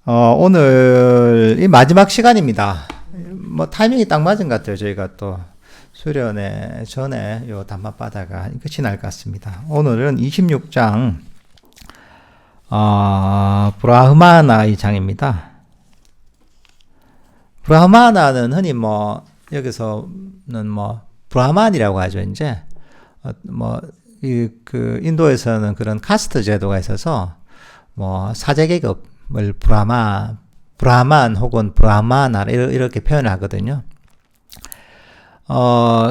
오늘 이 마지막 시간입니다. 뭐 타이밍이 딱 맞은 것 같아요. 저희가 또 수련회 전에 요 단맛바다가 끝이 날 것 같습니다. 오늘은 26장 브라흐마나의 장입니다. 브라흐마나는 흔히 뭐 여기서는 뭐 브라만이라고 하죠. 이제 그 인도에서는 그런 카스트 제도가 있어서 뭐 사제계급을 브라만 혹은 브라마나 이렇게 표현을 하거든요.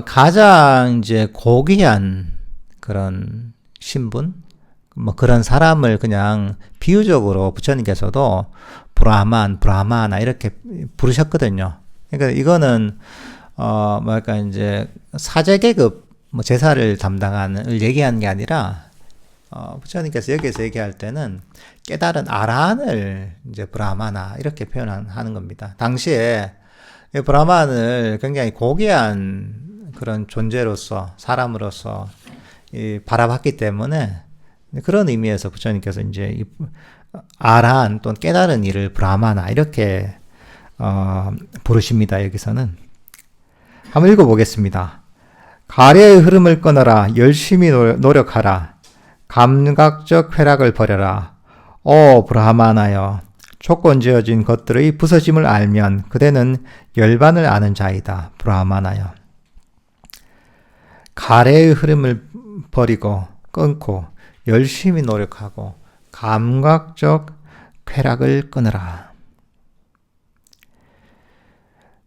가장 이제 고귀한 그런 신분, 뭐 그런 사람을 그냥 비유적으로 부처님께서도 브라마나 이렇게 부르셨거든요. 그러니까 이거는 뭐랄까 이제 사제계급 뭐 제사를 담당하는 얘기하는 게 아니라 부처님께서 여기서 얘기할 때는 깨달은 아라한을 이제 브라마나 이렇게 표현하는 겁니다. 당시에 브라만을 굉장히 고귀한 그런 존재로서 사람으로서 바라봤기 때문에 그런 의미에서 부처님께서 이제 이 아라한 또는 깨달은 이를 브라마나 이렇게 부르십니다. 여기서는 한번 읽어보겠습니다. 가래의 흐름을 끊어라. 열심히 노력하라. 감각적 쾌락을 버려라. 오 브라마나여, 조건 지어진 것들의 부서짐을 알면 그대는 열반을 아는 자이다. 브라마나여. 가래의 흐름을 버리고 끊고 열심히 노력하고 감각적 쾌락을 끊으라.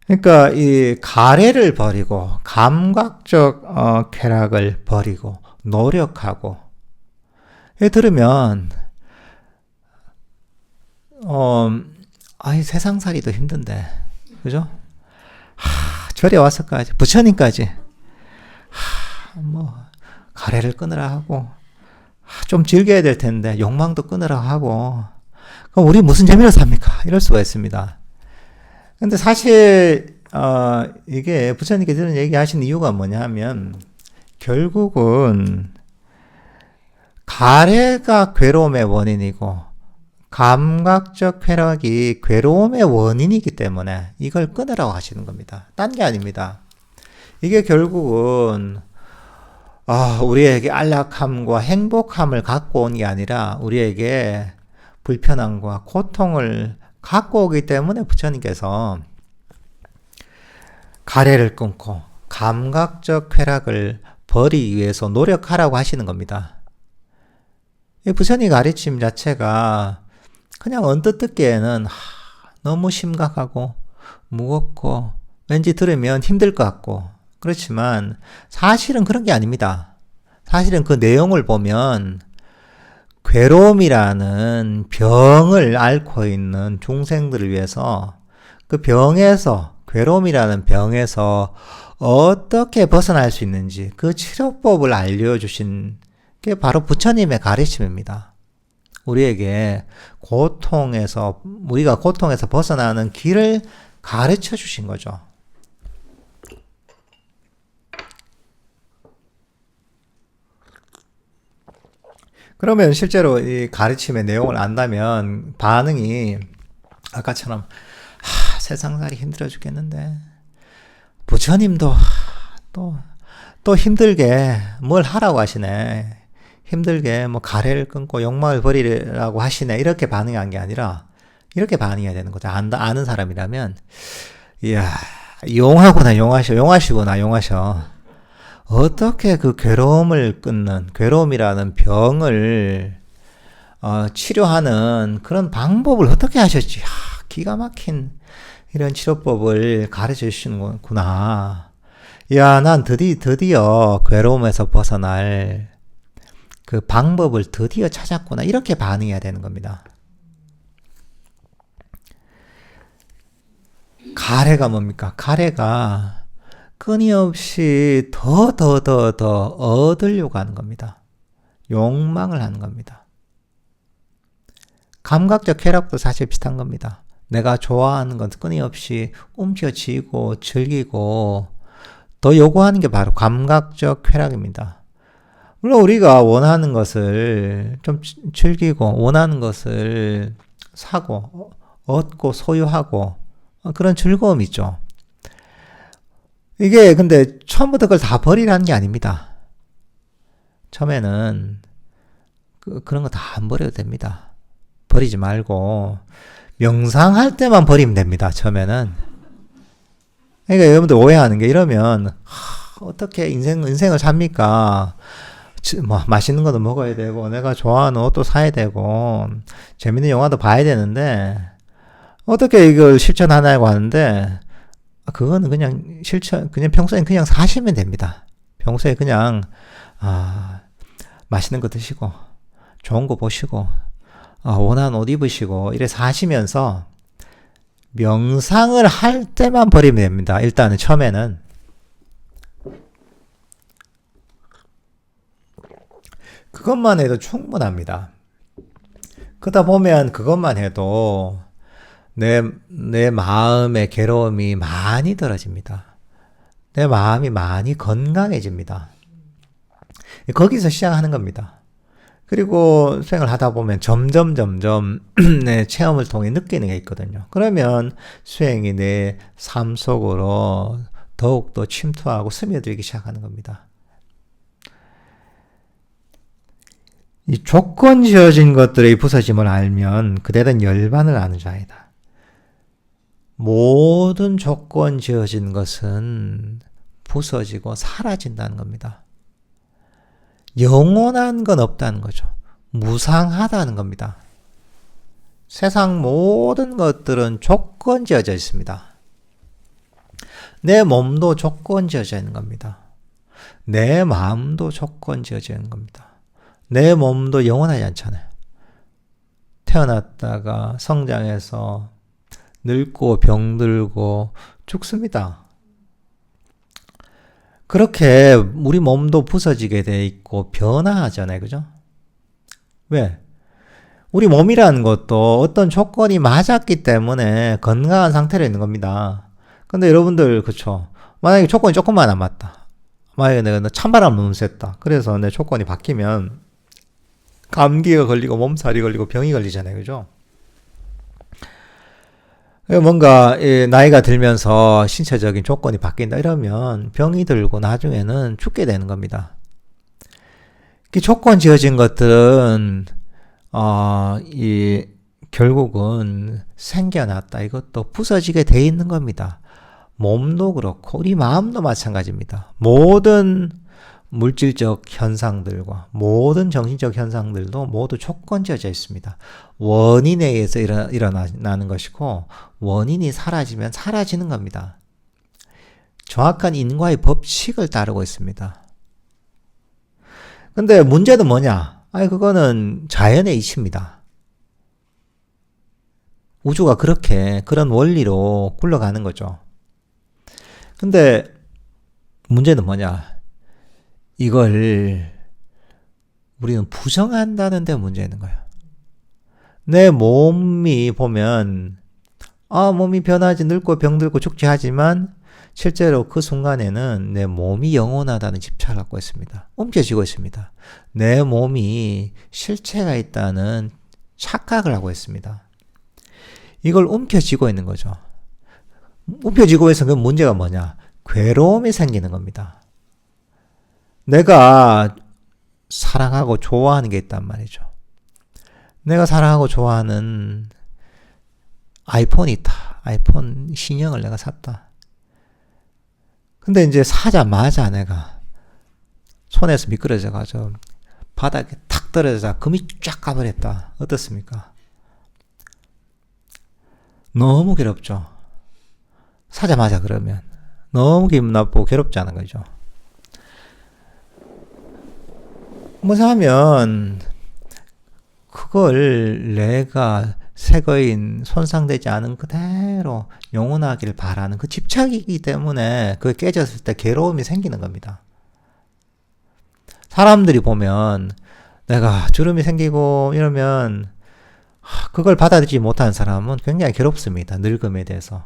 그러니까 이 가래를 버리고 감각적 쾌락을 버리고 노력하고, 들으면 세상살이도 힘든데, 그죠? 절에 와서까지, 부처님까지, 가래를 끊으라 하고, 좀 즐겨야 될 텐데, 욕망도 끊으라 하고, 그럼 우리 무슨 재미로 삽니까? 이럴 수가 있습니다. 근데 사실, 이게 부처님께서 이런 얘기 하신 이유가 뭐냐 하면, 결국은, 가래가 괴로움의 원인이고, 감각적 쾌락이 괴로움의 원인이기 때문에 이걸 끊으라고 하시는 겁니다. 딴 게 아닙니다. 이게 결국은 우리에게 안락함과 행복함을 갖고 온 게 아니라 우리에게 불편함과 고통을 갖고 오기 때문에 부처님께서 가래를 끊고 감각적 쾌락을 버리기 위해서 노력하라고 하시는 겁니다. 이 부처님 가르침 자체가 그냥 언뜻 듣기에는 너무 심각하고 무겁고 왠지 들으면 힘들 것 같고, 그렇지만 사실은 그런 게 아닙니다. 사실은 그 내용을 보면 괴로움이라는 병을 앓고 있는 중생들을 위해서 그 병에서, 괴로움이라는 병에서 어떻게 벗어날 수 있는지 그 치료법을 알려주신 게 바로 부처님의 가르침입니다. 우리에게 우리가 고통에서 벗어나는 길을 가르쳐 주신 거죠. 그러면 실제로 이 가르침의 내용을 안다면 반응이 아까처럼 세상살이 힘들어 죽겠는데 부처님도 또 힘들게 뭘 하라고 하시네. 힘들게 가래를 끊고 욕망을 버리라고 하시네. 이렇게 반응한 게 아니라 이렇게 반응해야 되는 거죠. 아는 사람이라면, 이야, 용하셔. 어떻게 그 괴로움을 끊는, 괴로움이라는 병을 치료하는 그런 방법을 어떻게 하셨지? 기가 막힌 이런 치료법을 가르쳐 주시는구나. 이야, 난 드디어 괴로움에서 벗어날 그 방법을 드디어 찾았구나. 이렇게 반응해야 되는 겁니다. 가래가 뭡니까? 가래가 끊임없이 더 얻으려고 하는 겁니다. 욕망을 하는 겁니다. 감각적 쾌락도 사실 비슷한 겁니다. 내가 좋아하는 건 끊임없이 움켜쥐고 즐기고 더 요구하는 게 바로 감각적 쾌락입니다. 물론 우리가 원하는 것을 좀 즐기고 원하는 것을 사고 얻고 소유하고 그런 즐거움이 있죠. 이게 근데 처음부터 그걸 다 버리라는 게 아닙니다. 처음에는 그런 거 다 안 버려도 됩니다. 버리지 말고 명상할 때만 버리면 됩니다. 처음에는. 그러니까 여러분들 오해하는 게 이러면 어떻게 인생을 삽니까? 뭐 맛있는 것도 먹어야 되고 내가 좋아하는 옷도 사야 되고 재밌는 영화도 봐야 되는데 어떻게 이걸 실천하냐고 하는데 그거는 그냥 그냥 평소에 그냥 사시면 됩니다. 평소에 그냥 맛있는 거 드시고 좋은 거 보시고 원하는 옷 입으시고 이래 사시면서 명상을 할 때만 버리면 됩니다. 일단은 처음에는. 그것만 해도 충분합니다. 그러다 보면 그것만 해도 내 마음의 괴로움이 많이 떨어집니다. 내 마음이 많이 건강해집니다. 거기서 시작하는 겁니다. 그리고 수행을 하다 보면 점점 내 체험을 통해 느끼는 게 있거든요. 그러면 수행이 내 삶 속으로 더욱더 침투하고 스며들기 시작하는 겁니다. 이 조건 지어진 것들의 부서짐을 알면 그에 대한 열반을 아는 자이다. 모든 조건 지어진 것은 부서지고 사라진다는 겁니다. 영원한 건 없다는 거죠. 무상하다는 겁니다. 세상 모든 것들은 조건 지어져 있습니다. 내 몸도 조건 지어져 있는 겁니다. 내 마음도 조건 지어져 있는 겁니다. 내 몸도 영원하지 않잖아요. 태어났다가 성장해서 늙고 병들고 죽습니다. 그렇게 우리 몸도 부서지게 돼 있고 변화하잖아요. 그죠? 왜? 우리 몸이라는 것도 어떤 조건이 맞았기 때문에 건강한 상태로 있는 겁니다. 근데 여러분들 그쵸? 만약에 조건이 조금만 안 맞다. 만약에 내가 찬바람 너무 쐈다. 그래서 내 조건이 바뀌면 감기가 걸리고 몸살이 걸리고 병이 걸리잖아요. 그죠? 뭔가 나이가 들면서 신체적인 조건이 바뀐다 이러면 병이 들고 나중에는 죽게 되는 겁니다. 조건 지어진 것들은 결국은 생겨났다. 이것도 부서지게 돼 있는 겁니다. 몸도 그렇고 우리 마음도 마찬가지입니다. 모든 물질적 현상들과 모든 정신적 현상들도 모두 조건 지어져 있습니다. 원인에 의해서 일어나는 것이고 원인이 사라지면 사라지는 겁니다. 정확한 인과의 법칙을 따르고 있습니다. 근데 문제는 뭐냐? 그거는 자연의 이치입니다. 우주가 그런 원리로 굴러가는 거죠. 근데 문제는 뭐냐? 이걸 우리는 부정한다는 데 문제 있는 거예요. 내 몸이 보면 몸이 변하지 늙고 병들고 죽지 하지만 실제로 그 순간에는 내 몸이 영원하다는 집착을 갖고 있습니다. 움켜쥐고 있습니다. 내 몸이 실체가 있다는 착각을 하고 있습니다. 이걸 움켜쥐고 있는 거죠. 움켜쥐고 있으면 그 문제가 뭐냐? 괴로움이 생기는 겁니다. 내가 사랑하고 좋아하는 게 있단 말이죠. 내가 사랑하고 좋아하는 아이폰이 있다. 아이폰 신형을 내가 샀다. 근데 이제 사자마자 내가 손에서 미끄러져가지고 바닥에 탁 떨어져서 금이 쫙 가버렸다. 어떻습니까? 너무 괴롭죠. 사자마자 그러면 너무 기분 나쁘고 괴롭지 않은 거죠. 뭐냐면 그걸 내가 새거인 손상되지 않은 그대로 영원하길 바라는 그 집착이기 때문에 그게 깨졌을 때 괴로움이 생기는 겁니다. 사람들이 보면 내가 주름이 생기고 이러면 그걸 받아들이지 못하는 사람은 굉장히 괴롭습니다. 늙음에 대해서.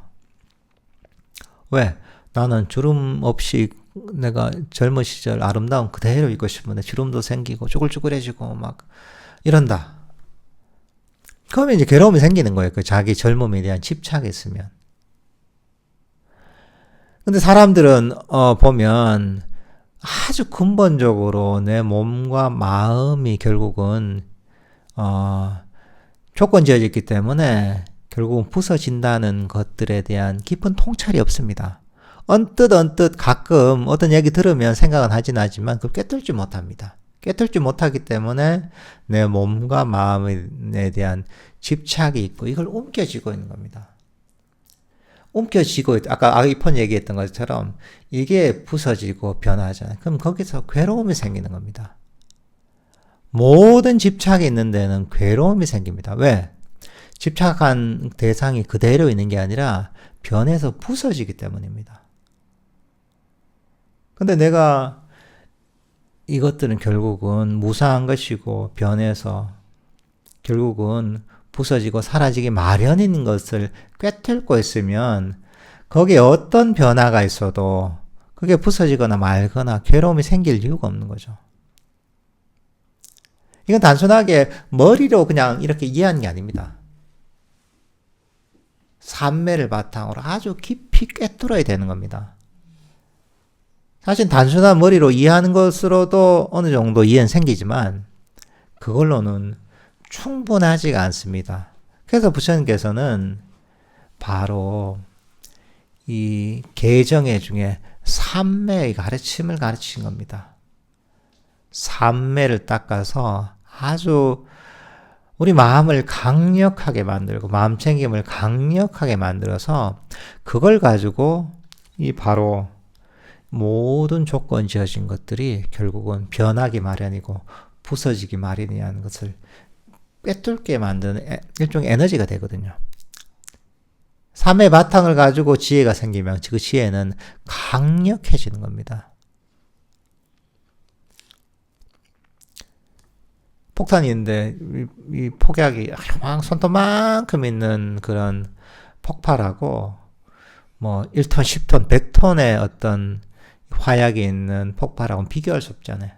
왜? 나는 주름 없이 내가 젊은 시절 아름다운 그대로 있고 싶은데 주름도 생기고 쭈글쭈글해지고 막 이런다. 그러면 이제 괴로움이 생기는 거예요. 그 자기 젊음에 대한 집착이 있으면. 근데 사람들은 보면 아주 근본적으로 내 몸과 마음이 결국은 조건지어져 있기 때문에 결국은 부서진다는 것들에 대한 깊은 통찰이 없습니다. 언뜻 가끔 어떤 얘기 들으면 생각은 하진 하지만 그걸 꿰뚫지 못합니다. 꿰뚫지 못하기 때문에 내 몸과 마음에 대한 집착이 있고 이걸 움켜쥐고 있는 겁니다. 움켜쥐고 아까 아이폰 얘기했던 것처럼 이게 부서지고 변화하잖아요. 그럼 거기서 괴로움이 생기는 겁니다. 모든 집착이 있는 데는 괴로움이 생깁니다. 왜? 집착한 대상이 그대로 있는 게 아니라 변해서 부서지기 때문입니다. 근데 내가 이것들은 결국은 무사한 것이고 변해서 결국은 부서지고 사라지기 마련인 것을 꿰뚫고 있으면 거기에 어떤 변화가 있어도 그게 부서지거나 말거나 괴로움이 생길 이유가 없는 거죠. 이건 단순하게 머리로 그냥 이렇게 이해하는 게 아닙니다. 삼매를 바탕으로 아주 깊이 꿰뚫어야 되는 겁니다. 사실 단순한 머리로 이해하는 것으로도 어느 정도 이해는 생기지만 그걸로는 충분하지가 않습니다. 그래서 부처님께서는 바로 이 개정의 중에 삼매의 가르침을 가르친 겁니다. 삼매를 닦아서 아주 우리 마음을 강력하게 만들고 마음 챙김을 강력하게 만들어서 그걸 가지고 이 바로 모든 조건 지어진 것들이 결국은 변하기 마련이고 부서지기 마련이라는 것을 꿰뚫게 만드는 일종의 에너지가 되거든요. 삼의 바탕을 가지고 지혜가 생기면 그 지혜는 강력해지는 겁니다. 폭탄이 있는데 이 폭약이 손톱만큼 있는 그런 폭발하고 뭐 1톤, 10톤, 100톤의 어떤 화약이 있는 폭발하고는 비교할 수 없잖아요.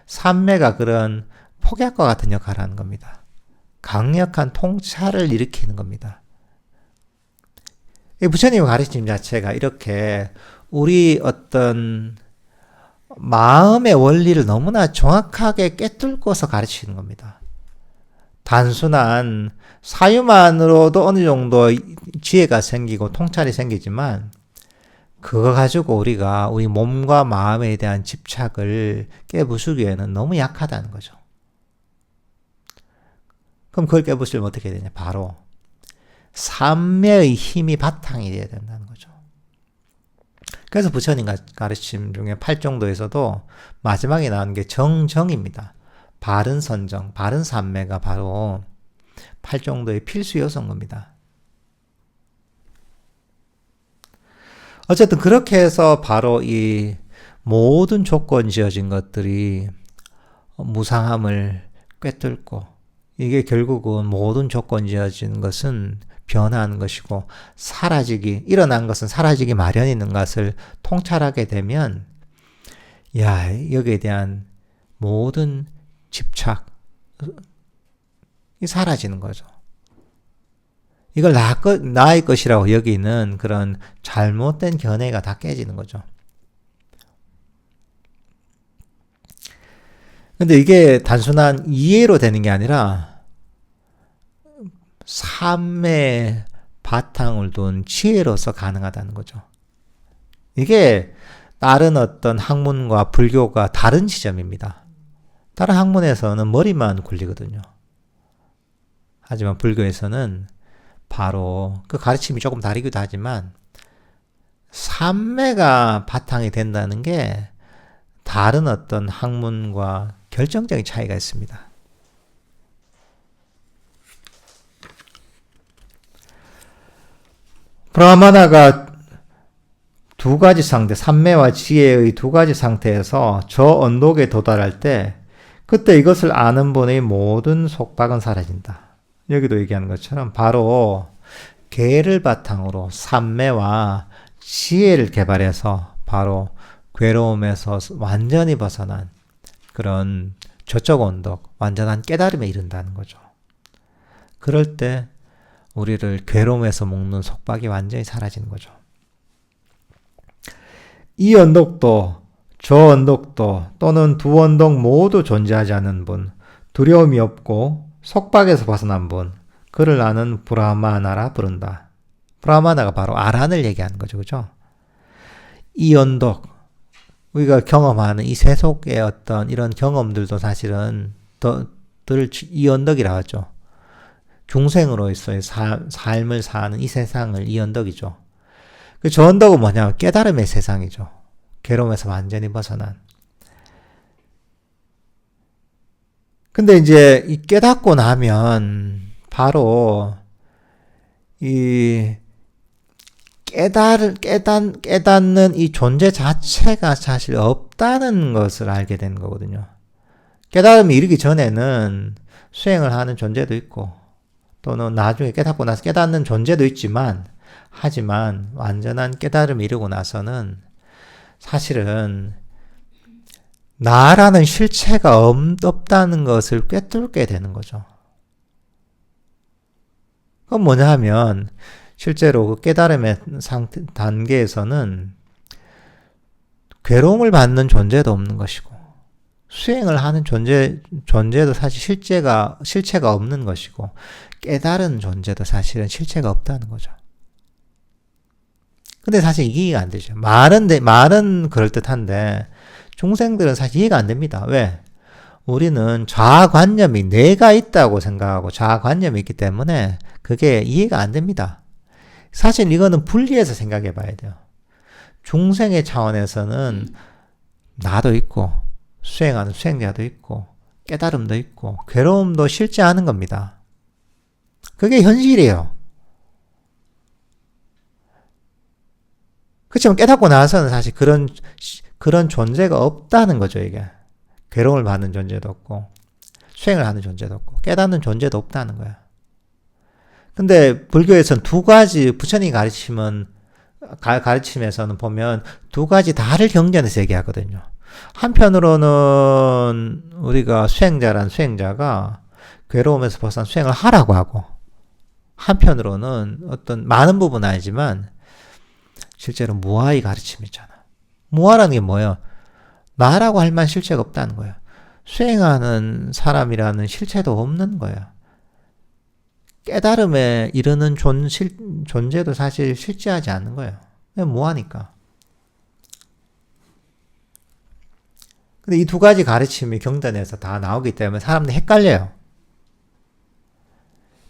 삼매가 그런 폭약과 같은 역할을 하는 겁니다. 강력한 통찰을 일으키는 겁니다. 이 부처님의 가르침 자체가 이렇게 우리 어떤 마음의 원리를 너무나 정확하게 꿰뚫고서 가르치는 겁니다. 단순한 사유만으로도 어느 정도 지혜가 생기고 통찰이 생기지만 그거 가지고 우리가 우리 몸과 마음에 대한 집착을 깨부수기에는 너무 약하다는 거죠. 그럼 그걸 깨부수려면 어떻게 되냐? 바로 삼매의 힘이 바탕이 돼야 된다는 거죠. 그래서 부처님 가르침 중에 8정도에서도 마지막에 나오는 게 정정입니다. 바른 선정, 바른 삼매가 바로 8정도의 필수 요소인 겁니다. 어쨌든 그렇게 해서 바로 이 모든 조건 지어진 것들이 무상함을 꿰뚫고 이게 결국은 모든 조건 지어진 것은 변화하는 것이고 일어난 것은 사라지기 마련인 것을 통찰하게 되면 여기에 대한 모든 집착이 사라지는 거죠. 이걸 나의 것이라고 여기는 그런 잘못된 견해가 다 깨지는 거죠. 근데 이게 단순한 이해로 되는 게 아니라 삶의 바탕을 둔 지혜로서 가능하다는 거죠. 이게 다른 어떤 학문과 불교가 다른 지점입니다. 다른 학문에서는 머리만 굴리거든요. 하지만 불교에서는 바로 그 가르침이 조금 다르기도 하지만 삼매가 바탕이 된다는 게 다른 어떤 학문과 결정적인 차이가 있습니다. 브라마나가 두 가지 상태, 삼매와 지혜의 두 가지 상태에서 저 언덕에 도달할 때 그때 이것을 아는 분의 모든 속박은 사라진다. 여기도 얘기하는 것처럼 바로 계를 바탕으로 삼매와 지혜를 개발해서 바로 괴로움에서 완전히 벗어난 그런 저쪽 언덕, 완전한 깨달음에 이른다는 거죠. 그럴 때 우리를 괴로움에서 묶는 속박이 완전히 사라지는 거죠. 이 언덕도 저 언덕도 또는 두 언덕 모두 존재하지 않는 분, 두려움이 없고 속박에서 벗어난 분, 그를 나는 브라마나라 부른다. 브라마나가 바로 아란을 얘기하는 거죠. 그죠? 이 언덕, 우리가 경험하는 이 세속의 어떤 이런 경험들도 사실은 이 언덕이라 하죠. 중생으로서의 삶을 사는 이 세상을 이 언덕이죠. 저 언덕은 뭐냐면 깨달음의 세상이죠. 괴로움에서 완전히 벗어난. 근데 이제 이 깨닫고 나면 바로 이 깨닫는 이 존재 자체가 사실 없다는 것을 알게 되는 거거든요. 깨달음이 이르기 전에는 수행을 하는 존재도 있고, 또는 나중에 깨닫고 나서 깨닫는 존재도 있지만, 하지만 완전한 깨달음이 이르고 나서는 사실은 나라는 실체가 없다는 것을 꿰뚫게 되는 거죠. 그건 뭐냐 하면 실제로 그 깨달음의 단계에서는 괴로움을 받는 존재도 없는 것이고, 수행을 하는 존재도 사실 실체가 없는 것이고, 깨달은 존재도 사실은 실체가 없다는 거죠. 근데 사실 이게 이해가 안 되죠. 말은 그럴듯한데, 중생들은 사실 이해가 안 됩니다. 왜? 우리는 자아관념이 내가 있다고 생각하고 자아관념이 있기 때문에 그게 이해가 안 됩니다. 사실 이거는 분리해서 생각해 봐야 돼요. 중생의 차원에서는 나도 있고, 수행하는 수행자도 있고, 깨달음도 있고, 괴로움도 실제하는 겁니다. 그게 현실이에요. 그렇지만 깨닫고 나서는 사실 그런 존재가 없다는 거죠, 이게. 괴로움을 받는 존재도 없고, 수행을 하는 존재도 없고, 깨닫는 존재도 없다는 거야. 근데 불교에서는 두 가지, 부처님이 가르침에서는 보면 두 가지 다를 경전에서 얘기하거든요. 한편으로는 우리가 수행자가 괴로움에서 벗어난 수행을 하라고 하고, 한편으로는 어떤 많은 부분은 아니지만 실제로 무아의 가르침이 있잖아. 무아라는 게 뭐예요? 나라고 할 만한 실체가 없다는 거예요. 수행하는 사람이라는 실체도 없는 거예요. 깨달음에 이르는 존재도 사실 실제하지 않는 거예요. 무아니까. 근데 이 두 가지 가르침이 경전에서 다 나오기 때문에 사람들이 헷갈려요.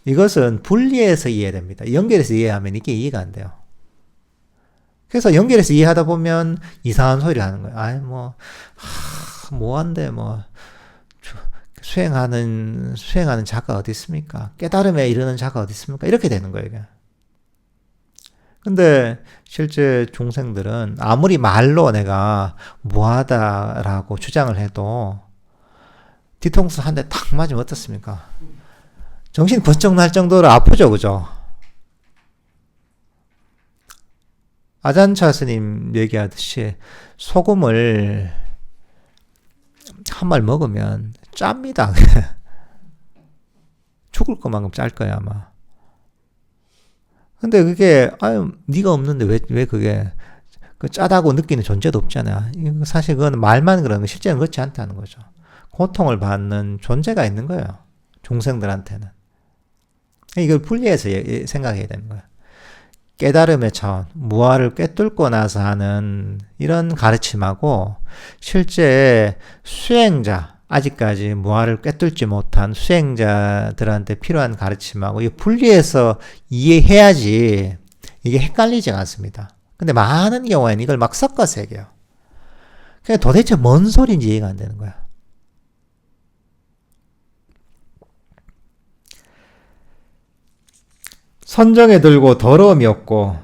이것은 분리해서 이해됩니다. 연결해서 이해하면 이게 이해가 안 돼요. 그래서 연결해서 이해하다 보면 이상한 소리를 하는 거예요. 뭐한데, 수행하는 자가 어디 있습니까? 깨달음에 이르는 자가 어디 있습니까? 이렇게 되는 거예요, 이게. 근데 실제 중생들은 아무리 말로 내가 무하다라고 주장을 해도 뒤통수 한 대 탁 맞으면 어떻습니까? 정신 번쩍 날 정도로 아프죠, 그죠? 아잔차 스님 얘기하듯이 소금을 한 말 먹으면 짭니다. 죽을 것만큼 짤 거야, 아마. 근데 그게, 네가 없는데 왜 그게, 짜다고 느끼는 존재도 없잖아. 사실 그건 말만 그러는 거, 실제는 그렇지 않다는 거죠. 고통을 받는 존재가 있는 거예요. 중생들한테는. 이걸 분리해서 생각해야 되는 거예요. 깨달음의 차원, 무아를 꿰뚫고 나서 하는 이런 가르침하고 실제 수행자, 아직까지 무아를 꿰뚫지 못한 수행자들한테 필요한 가르침하고 이거 분리해서 이해해야지 이게 헷갈리지 않습니다. 근데 많은 경우에는 이걸 막 섞어서 얘기해요. 그냥 도대체 뭔 소리인지 이해가 안 되는 거야. 선정에 들고 더러움이 없고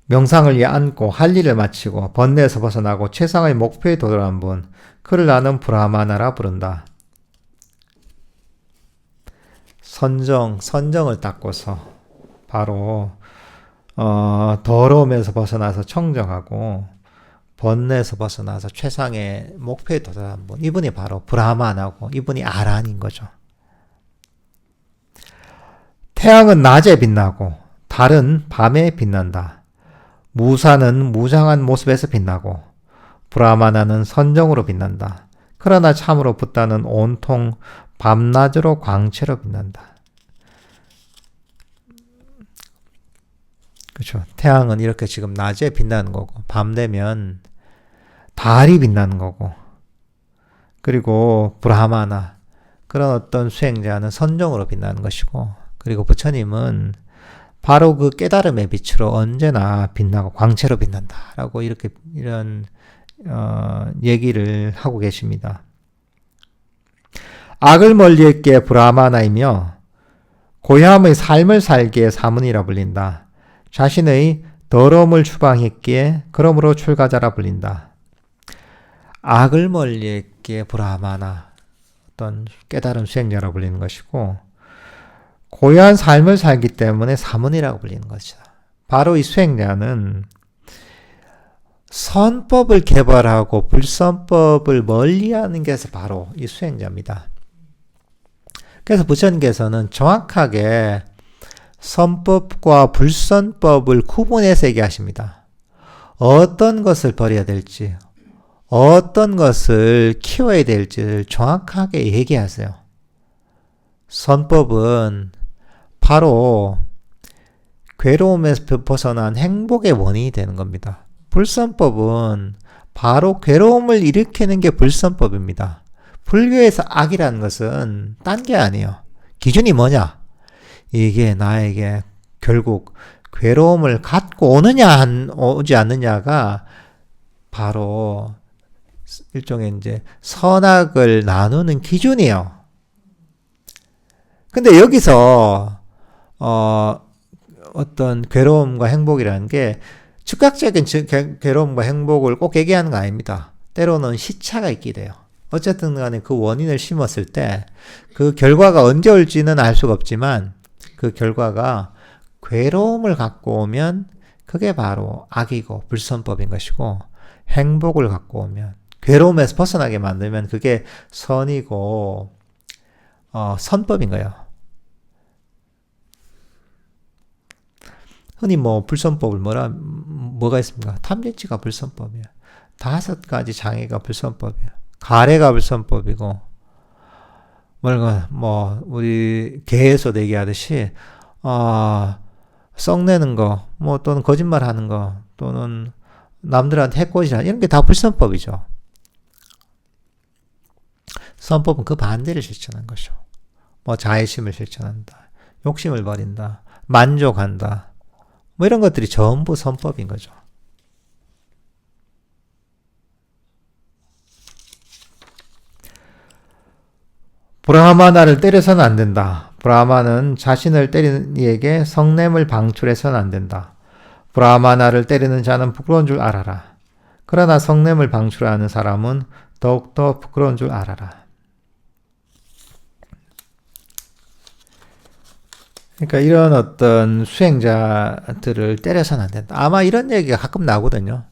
명상을 위해 앉고 할 일을 마치고 번뇌에서 벗어나고 최상의 목표에 도달한 분, 그를 나는 브라마나라 부른다. 선정을 닦고서 바로 더러움에서 벗어나서 청정하고 번뇌에서 벗어나서 최상의 목표에 도달한 분, 이분이 바로 브라마나고 이분이 아란인 거죠. 태양은 낮에 빛나고 달은 밤에 빛난다. 무사는 무장한 모습에서 빛나고 브라마나는 선정으로 빛난다. 그러나 참으로 붓다는 온통 밤낮으로 광채로 빛난다. 그렇죠. 태양은 이렇게 지금 낮에 빛나는 거고 밤 되면 달이 빛나는 거고 그리고 브라마나 그런 어떤 수행자는 선정으로 빛나는 것이고 그리고 부처님은 바로 그 깨달음의 빛으로 언제나 빛나고 광채로 빛난다라고 이렇게 이런 얘기를 하고 계십니다. 악을 멀리했기에 브라마나이며 고향의 삶을 살기에 사문이라 불린다. 자신의 더러움을 추방했기에 그러므로 출가자라 불린다. 악을 멀리했기에 브라마나 어떤 깨달은 수행자라 불리는 것이고 고요한 삶을 살기 때문에 사문이라고 불리는 것이다. 바로 이 수행자는 선법을 개발하고 불선법을 멀리하는 것이 바로 이 수행자입니다. 그래서 부처님께서는 정확하게 선법과 불선법을 구분해서 얘기하십니다. 어떤 것을 버려야 될지, 어떤 것을 키워야 될지를 정확하게 얘기하세요. 선법은 바로 괴로움에서 벗어난 행복의 원인이 되는 겁니다. 불선법은 바로 괴로움을 일으키는 게 불선법입니다. 불교에서 악이라는 것은 딴 게 아니에요. 기준이 뭐냐? 이게 나에게 결국 괴로움을 갖고 오느냐, 오지 않느냐가 바로 일종의 이제 선악을 나누는 기준이에요. 근데 여기서, 어떤 괴로움과 행복이라는 게 즉각적인 괴로움과 행복을 꼭 얘기하는 거 아닙니다. 때로는 시차가 있게 돼요. 어쨌든 간에 그 원인을 심었을 때 그 결과가 언제 올지는 알 수가 없지만 그 결과가 괴로움을 갖고 오면 그게 바로 악이고 불선법인 것이고 행복을 갖고 오면 괴로움에서 벗어나게 만들면 그게 선이고 선법인 거예요. 흔히 뭐 불선법을 뭐가 있습니까? 탐진치가 불선법이에요. 5가지 장애가 불선법이에요. 가래가 불선법이고 뭐 우리 개에서도 얘기하듯이 썩내는 거, 뭐 또는 거짓말하는 거, 또는 남들한테 해코지하는 이런 게 다 불선법이죠. 선법은 그 반대를 실천한 것이죠. 뭐 자애심을 실천한다, 욕심을 버린다, 만족한다, 뭐 이런 것들이 전부 선법인 거죠. 브라마나를 때려서는 안 된다. 브라마는 자신을 때리는 이에게 성냄을 방출해서는 안 된다. 브라마나를 때리는 자는 부끄러운 줄 알아라. 그러나 성냄을 방출하는 사람은 더욱더 부끄러운 줄 알아라. 그러니까 이런 어떤 수행자들을 때려서는 안 된다. 아마 이런 얘기가 가끔 나오거든요.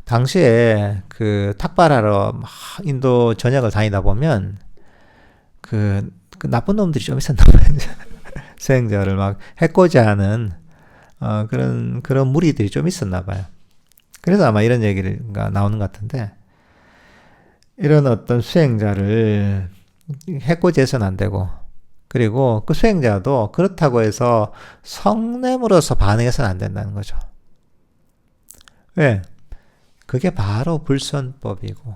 당시에 그 탁발하러 인도 전역을 다니다 보면 그 나쁜 놈들이 좀 있었나 봐요. 수행자를 막 해코지하는 그런 무리들이 좀 있었나 봐요. 그래서 아마 이런 얘기가 나오는 것 같은데 이런 어떤 수행자를 해코지해서는 안 되고 그리고 그 수행자도 그렇다고 해서 성냄으로서 반응해서는 안 된다는 거죠. 왜? 그게 바로 불선법이고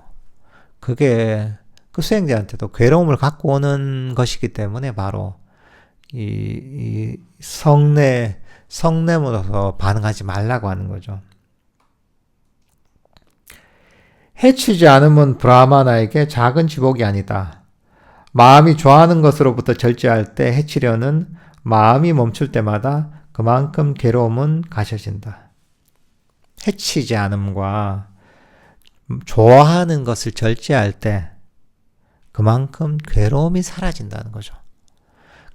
그게 그 수행자한테도 괴로움을 갖고 오는 것이기 때문에 바로 이 성냄으로서 반응하지 말라고 하는 거죠. 해치지 않으면 브라마나에게 작은 지복이 아니다. 마음이 좋아하는 것으로부터 절제할 때 해치려는 마음이 멈출 때마다 그만큼 괴로움은 가셔진다. 해치지 않음과 좋아하는 것을 절제할 때 그만큼 괴로움이 사라진다는 거죠.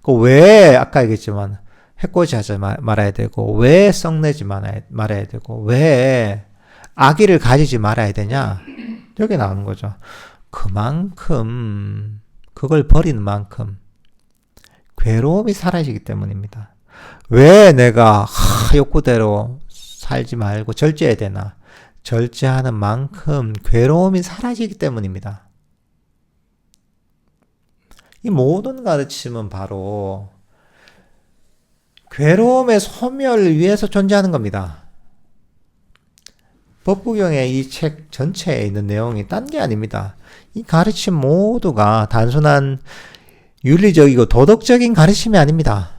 왜 아까 얘기했지만 해코지하지 말아야 되고 왜 썩내지 말아야 되고 왜 악의를 가지지 말아야 되냐? 여기 나오는 거죠. 그만큼 그걸 버리는 만큼 괴로움이 사라지기 때문입니다. 왜 내가 욕구대로 살지 말고 절제해야 되나? 절제하는 만큼 괴로움이 사라지기 때문입니다. 이 모든 가르침은 바로 괴로움의 소멸을 위해서 존재하는 겁니다. 법구경의 이 책 전체에 있는 내용이 딴 게 아닙니다. 이 가르침 모두가 단순한 윤리적이고 도덕적인 가르침이 아닙니다.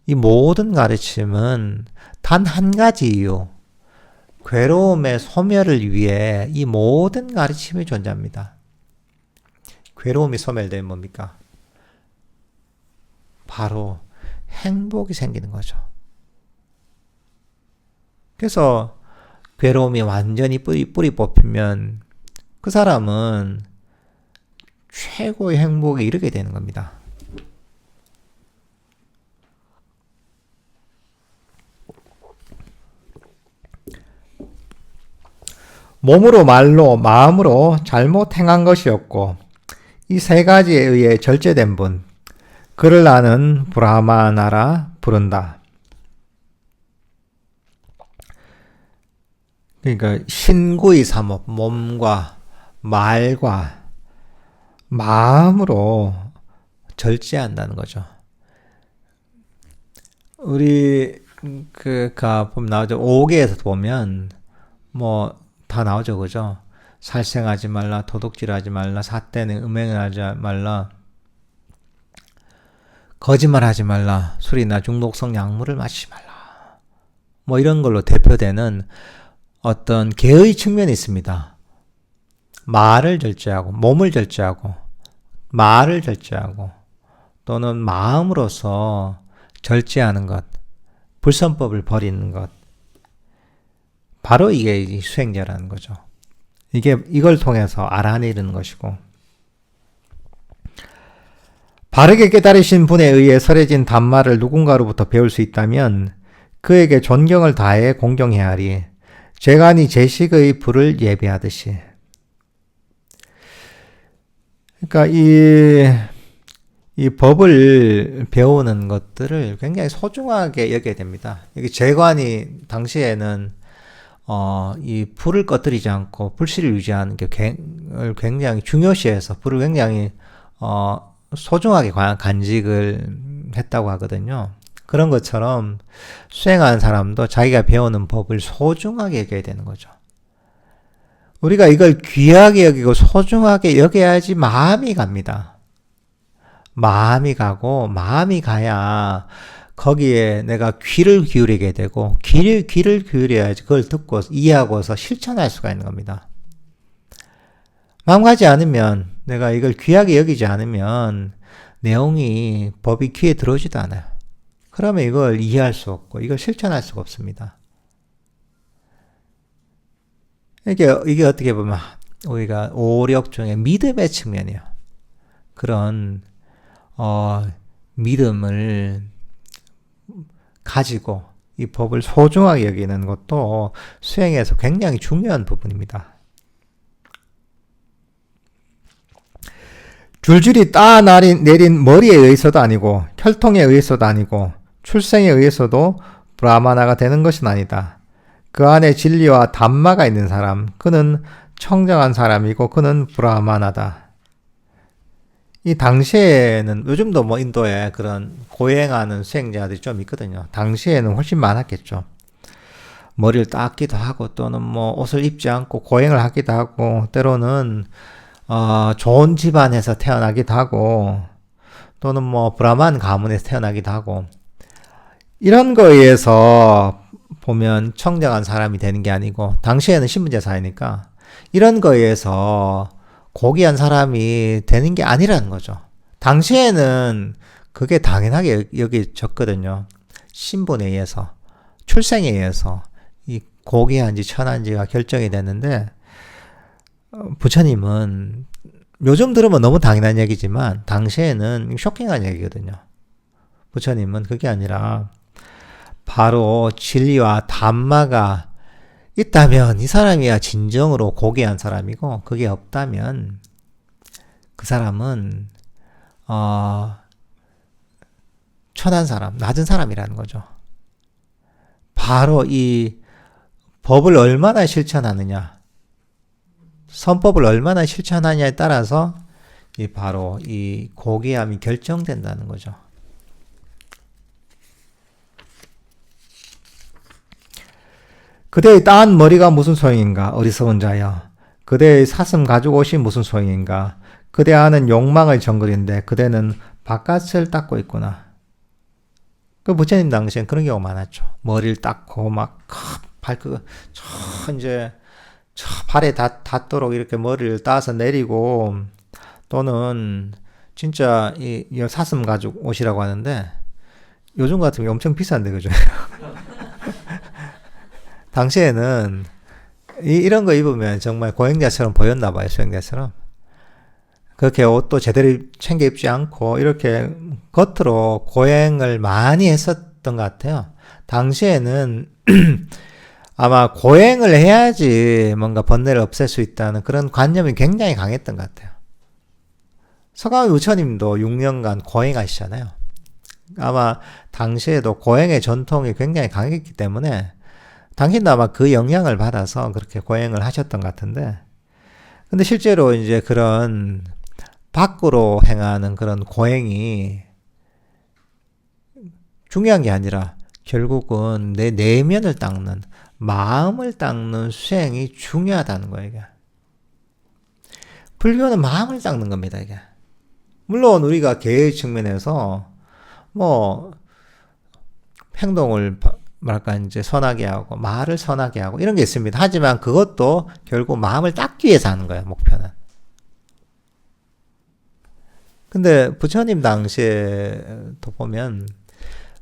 이 모든 가르침은 단 한 가지 이유, 괴로움의 소멸을 위해 이 모든 가르침이 존재합니다. 괴로움이 소멸되면 뭡니까? 바로 행복이 생기는 거죠. 그래서 괴로움이 완전히 뿌리 뽑히면 그 사람은 최고의 행복에 이르게 되는 겁니다. 몸으로 말로 마음으로 잘못 행한 것이었고 이 세 가지에 의해 절제된 분, 그를 나는 브라마나라 부른다. 그러니까 신구의 삼업, 몸과 말과 마음으로 절제한다는 거죠. 우리 보면 나오죠. 5계에서 보면 다 나오죠, 그죠? 살생하지 말라, 도둑질하지 말라, 삿대는 음행하지 말라, 거짓말하지 말라, 술이나 중독성 약물을 마시지 말라. 이런 걸로 대표되는 어떤 계의 측면이 있습니다. 말을 절제하고, 몸을 절제하고, 말을 절제하고, 또는 마음으로서 절제하는 것, 불선법을 버리는 것. 바로 이게 수행자라는 거죠. 이걸 통해서 알아내는 것이고, 바르게 깨달으신 분에 의해 설해진 단말을 누군가로부터 배울 수 있다면 그에게 존경을 다해 공경해야 하리. 재간이 제식의 불을 예비하듯이. 그러니까 이 법을 배우는 것들을 굉장히 소중하게 여겨야 됩니다. 이게 재관이 당시에는 이 불을 꺼뜨리지 않고 불씨를 유지하는 게 굉장히 중요시해서 불을 굉장히 소중하게 간직을 했다고 하거든요. 그런 것처럼 수행하는 사람도 자기가 배우는 법을 소중하게 여겨야 되는 거죠. 우리가 이걸 귀하게 여기고 소중하게 여겨야지 마음이 갑니다. 마음이 가고 마음이 가야 거기에 내가 귀를 기울이게 되고 귀를 기울여야지 그걸 듣고 이해하고서 실천할 수가 있는 겁니다. 마음 가지 않으면, 내가 이걸 귀하게 여기지 않으면 내용이 법이 귀에 들어오지도 않아요. 그러면 이걸 이해할 수 없고 이걸 실천할 수가 없습니다. 이게 어떻게 보면 우리가 오력 중에 믿음의 측면이에요. 그런 믿음을 가지고 이 법을 소중하게 여기는 것도 수행에서 굉장히 중요한 부분입니다. 줄줄이 따 내린 머리에 의해서도 아니고 혈통에 의해서도 아니고 출생에 의해서도 브라마나가 되는 것은 아니다. 그 안에 진리와 담마가 있는 사람, 그는 청정한 사람이고 그는 브라마나다. 이 당시에는 요즘도 인도에 그런 고행하는 수행자들이 좀 있거든요. 당시에는 훨씬 많았겠죠. 머리를 닦기도 하고 또는 옷을 입지 않고 고행을 하기도 하고 때로는 좋은 집안에서 태어나기도 하고 또는 브라만 가문에서 태어나기도 하고 이런 거에 의해서 보면 청정한 사람이 되는 게 아니고 당시에는 신분제 사회니까 이런 거에 의해서 고귀한 사람이 되는 게 아니라는 거죠. 당시에는 그게 당연하게 여겨졌거든요. 신분에 의해서, 출생에 의해서 이 고귀한지 천한지가 결정이 됐는데 부처님은 요즘 들으면 너무 당연한 얘기지만 당시에는 쇼킹한 얘기거든요. 부처님은 그게 아니라 바로 진리와 담마가 있다면 이 사람이야 진정으로 고귀한 사람이고 그게 없다면 그 사람은 천한 사람, 낮은 사람이라는 거죠. 바로 이 법을 얼마나 실천하느냐, 선법을 얼마나 실천하느냐에 따라서 바로 이 고귀함이 결정된다는 거죠. 그대의 따은 머리가 무슨 소용인가, 어리석은 자여. 그대의 사슴 가죽옷이 무슨 소용인가. 그대 안은 욕망을 정글인데 그대는 바깥을 닦고 있구나. 그 부처님 당시엔 그런 경우가 많았죠. 머리를 닦고 막 이제 발에 닿도록 이렇게 머리를 따서 내리고, 또는 진짜 이 사슴 가죽 옷이라고 하는데 요즘 같으면 엄청 비싼데, 그죠? 당시에는 이런 거 입으면 정말 고행자처럼 보였나 봐요. 수행자처럼. 그렇게 옷도 제대로 챙겨 입지 않고 이렇게 겉으로 고행을 많이 했었던 것 같아요. 당시에는 아마 고행을 해야지 뭔가 번뇌를 없앨 수 있다는 그런 관념이 굉장히 강했던 것 같아요. 서가모니 부처님도 6년간 고행하시잖아요. 아마 당시에도 고행의 전통이 굉장히 강했기 때문에 당신도 아마 그 영향을 받아서 그렇게 고행을 하셨던 것 같은데, 근데 실제로 이제 그런 밖으로 행하는 그런 고행이 중요한 게 아니라 결국은 내 내면을 닦는, 마음을 닦는 수행이 중요하다는 거예요, 이게. 불교는 마음을 닦는 겁니다, 이게. 물론 우리가 개의 측면에서 뭐 행동을 뭐랄까 이제 선하게 하고 말을 선하게 하고 이런 게 있습니다. 하지만 그것도 결국 마음을 닦기 위해서 하는 거예요, 목표는. 근데 부처님 당시에도 보면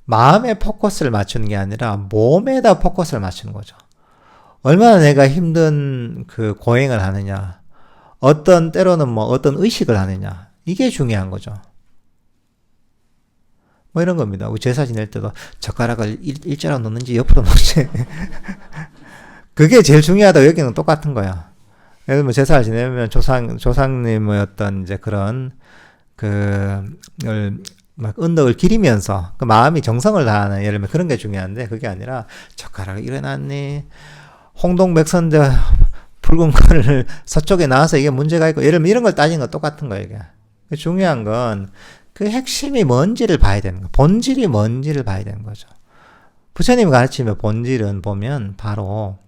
마음에 포커스를 맞추는 게 아니라 몸에다 포커스를 맞추는 거죠. 얼마나 내가 힘든 그 고행을 하느냐, 때로는 뭐 어떤 의식을 하느냐, 이게 중요한 거죠. 뭐 이런 겁니다. 우리 제사 지낼 때도 젓가락을 일자로 놓는지 옆으로 놓지. 그게 제일 중요하다고 여기는 똑같은 거야. 예를 들면 제사를 지내면 조상님의 어떤 이제 그런 막 은덕을 기리면서 그 마음이 정성을 다하는, 예를 들면 그런 게 중요한데, 그게 아니라 젓가락을 일어났니, 홍동백선제 붉은 거를 서쪽에 나와서 이게 문제가 있고, 예를 들면 이런 걸 따지는 거 똑같은 거예요, 이게. 중요한 건 그 핵심이 뭔지를 봐야 되는 거, 본질이 뭔지를 봐야 되는 거죠. 부처님이 가르치면 본질은 보면 바로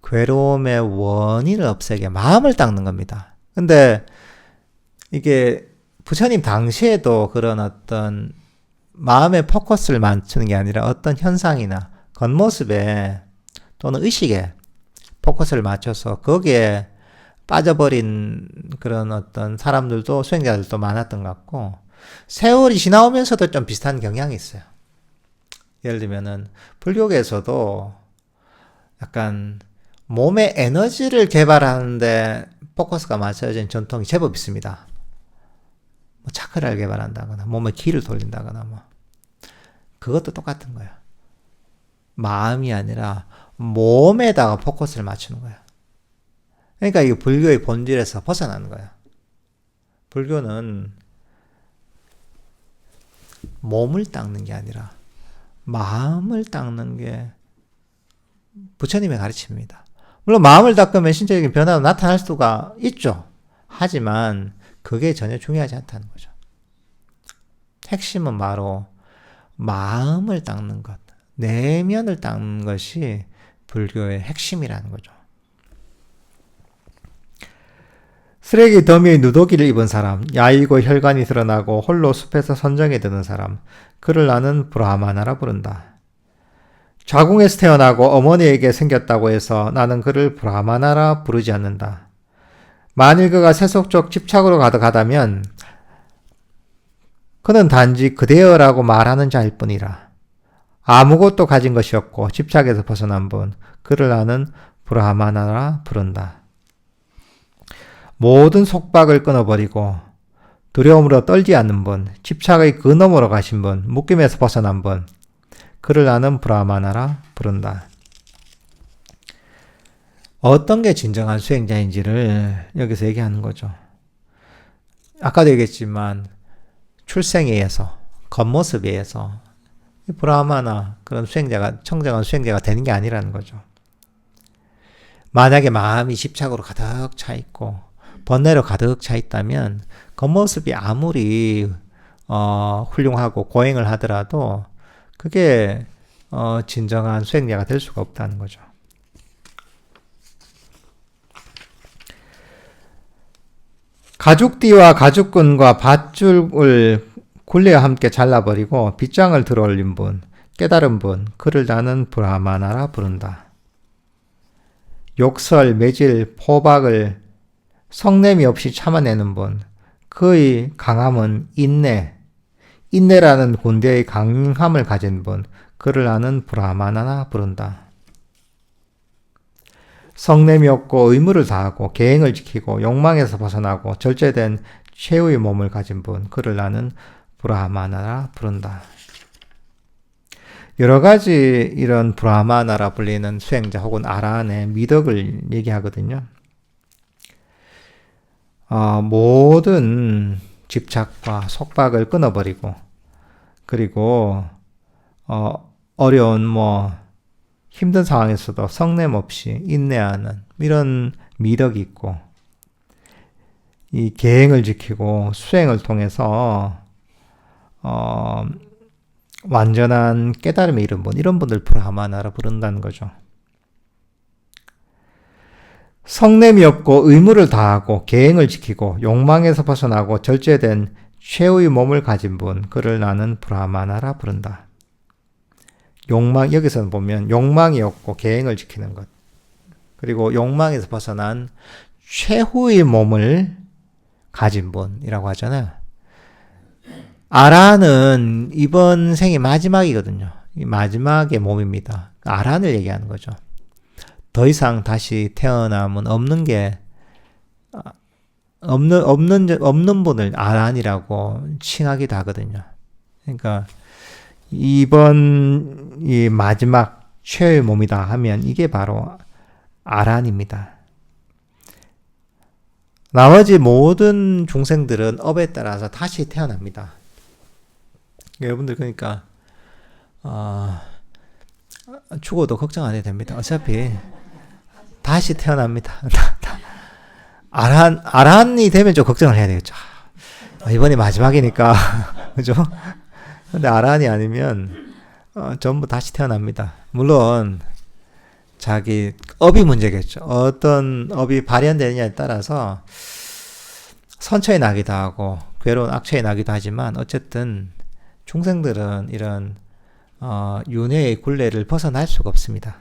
괴로움의 원인을 없애게 마음을 닦는 겁니다. 근데 이게 부처님 당시에도 그런 어떤 마음의 포커스를 맞추는 게 아니라 어떤 현상이나 겉모습에 또는 의식에 포커스를 맞춰서 거기에 빠져버린 그런 어떤 사람들도, 수행자들도 많았던 것 같고, 세월이 지나오면서도 좀 비슷한 경향이 있어요. 예를 들면은 불교계에서도 약간 몸의 에너지를 개발하는데 포커스가 맞춰진 전통이 제법 있습니다. 뭐 차크라를 개발한다거나 몸에 기를 돌린다거나 뭐, 그것도 똑같은 거예요. 마음이 아니라 몸에다가 포커스를 맞추는 거예요. 그러니까 이게 불교의 본질에서 벗어나는 거예요. 불교는 몸을 닦는 게 아니라 마음을 닦는 게 부처님의 가르침입니다. 물론 마음을 닦으면 신체적인 변화가 나타날 수가 있죠. 하지만 그게 전혀 중요하지 않다는 거죠. 핵심은 바로 마음을 닦는 것, 내면을 닦는 것이 불교의 핵심이라는 거죠. 쓰레기 더미의 누더기를 입은 사람, 야이고 혈관이 드러나고 홀로 숲에서 선정에 드는 사람, 그를 나는 브라마나라 부른다. 자궁에서 태어나고 어머니에게 생겼다고 해서 나는 그를 브라마나라 부르지 않는다. 만일 그가 세속적 집착으로 가득하다면 그는 단지 그대여라고 말하는 자일 뿐이라. 아무것도 가진 것이 없고 집착에서 벗어난 분, 그를 나는 브라마나라 부른다. 모든 속박을 끊어버리고 두려움으로 떨지 않는 분, 집착의 그 너머로 가신 분, 묶임에서 벗어난 분, 그를 나는 브라마나라 부른다. 어떤 게 진정한 수행자인지를 여기서 얘기하는 거죠. 아까도 얘기했지만 출생에 의해서 겉모습에 의해서 브라마나 그런 수행자가, 청정한 수행자가 되는 게 아니라는 거죠. 만약에 마음이 집착으로 가득 차 있고 번뇌로 가득 차 있다면 겉모습이 아무리 훌륭하고 고행을 하더라도 그게 진정한 수행자가 될 수가 없다는 거죠. 가죽띠와 가죽끈과 밧줄을 굴레와 함께 잘라버리고 빗장을 들어올린 분, 깨달은 분, 그를 나는 브라마나라 부른다. 욕설, 매질, 포박을 성냄이 없이 참아내는 분, 그의 강함은 인내라는 군대의 강함을 가진 분, 그를 나는 브라마나라 부른다. 성냄이 없고 의무를 다하고 계행을 지키고 욕망에서 벗어나고 절제된 최후의 몸을 가진 분, 그를 나는 브라마나라 부른다. 여러 가지 이런 브라마나라 불리는 수행자 혹은 아라한의 미덕을 얘기하거든요. 모든 집착과 속박을 끊어버리고, 그리고 어려운 힘든 상황에서도 성냄 없이 인내하는 이런 미덕이 있고, 이 계행을 지키고 수행을 통해서 완전한 깨달음에 이른 분, 이런 분들 브라마나라 부른다는 거죠. 성냄이 없고 의무를 다하고 계행을 지키고 욕망에서 벗어나고 절제된 최후의 몸을 가진 분, 그를 나는 브라마나라 부른다. 여기서는 보면 욕망이 없고 계행을 지키는 것, 그리고 욕망에서 벗어난 최후의 몸을 가진 분이라고 하잖아요. 아라는 이번 생이 마지막이거든요. 마지막의 몸입니다. 아란을 얘기하는 거죠. 더 이상 다시 태어남은 없는 게, 없는 분을 아란이라고 칭하기도 하거든요. 그러니까, 이번 이 마지막 최후의 몸이다 하면 이게 바로 아란입니다. 나머지 모든 중생들은 업에 따라서 다시 태어납니다. 여러분들 그러니까 죽어도 걱정 안 해도 됩니다. 어차피 다시 태어납니다. 아란이 되면 좀 걱정을 해야 되겠죠. 이번이 마지막이니까 그죠? 근데 아란이 아니면 전부 다시 태어납니다. 물론 자기 업이 문제겠죠. 어떤 업이 발현되느냐에 따라서 선처에 나기도 하고 괴로운 악처에 나기도 하지만 어쨌든 중생들은 이런 윤회의 굴레를 벗어날 수가 없습니다.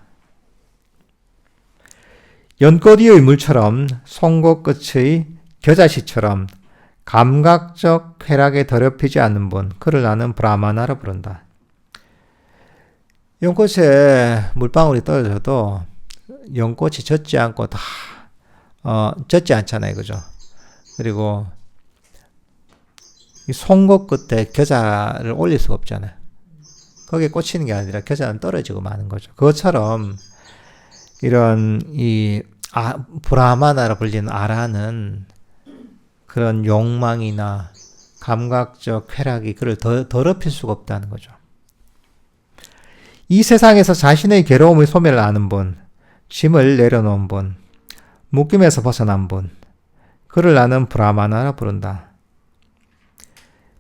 연꽃 위의 물처럼 송곳 끝의 겨자씨처럼 감각적 쾌락에 더럽히지 않는 분, 그를 나는 브라마나라 부른다. 연꽃에 물방울이 떨어져도 연꽃이 젖지 않고 다 젖지 않잖아요, 그죠? 그리고 이 송곳 끝에 겨자를 올릴 수가 없잖아요. 거기에 꽂히는 게 아니라 겨자는 떨어지고 마는 거죠. 그것처럼 이런 브라마나라 불리는 아라는 그런 욕망이나 감각적 쾌락이 그를 더럽힐 수가 없다는 거죠. 이 세상에서 자신의 괴로움의 소멸을 아는 분, 짐을 내려놓은 분, 묶임에서 벗어난 분, 그를 나는 브라마나라 부른다.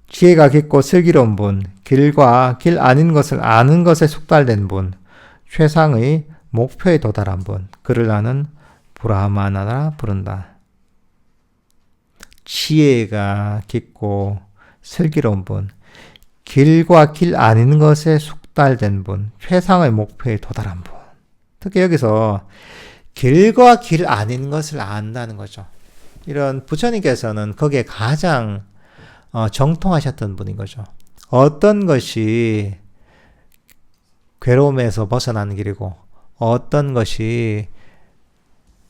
지혜가 깊고 슬기로운 분, 길과 길 아닌 것을 아는 것에 숙달된 분, 최상의 목표에 도달한 분, 그를 나는 브라마나라 부른다. 지혜가 깊고 슬기로운 분, 길과 길 아닌 것에 숙달된 분, 최상의 목표에 도달한 분. 특히 여기서 길과 길 아닌 것을 안다는 거죠. 이런 부처님께서는 거기에 가장 정통하셨던 분인 거죠. 어떤 것이 괴로움에서 벗어나는 길이고 어떤 것이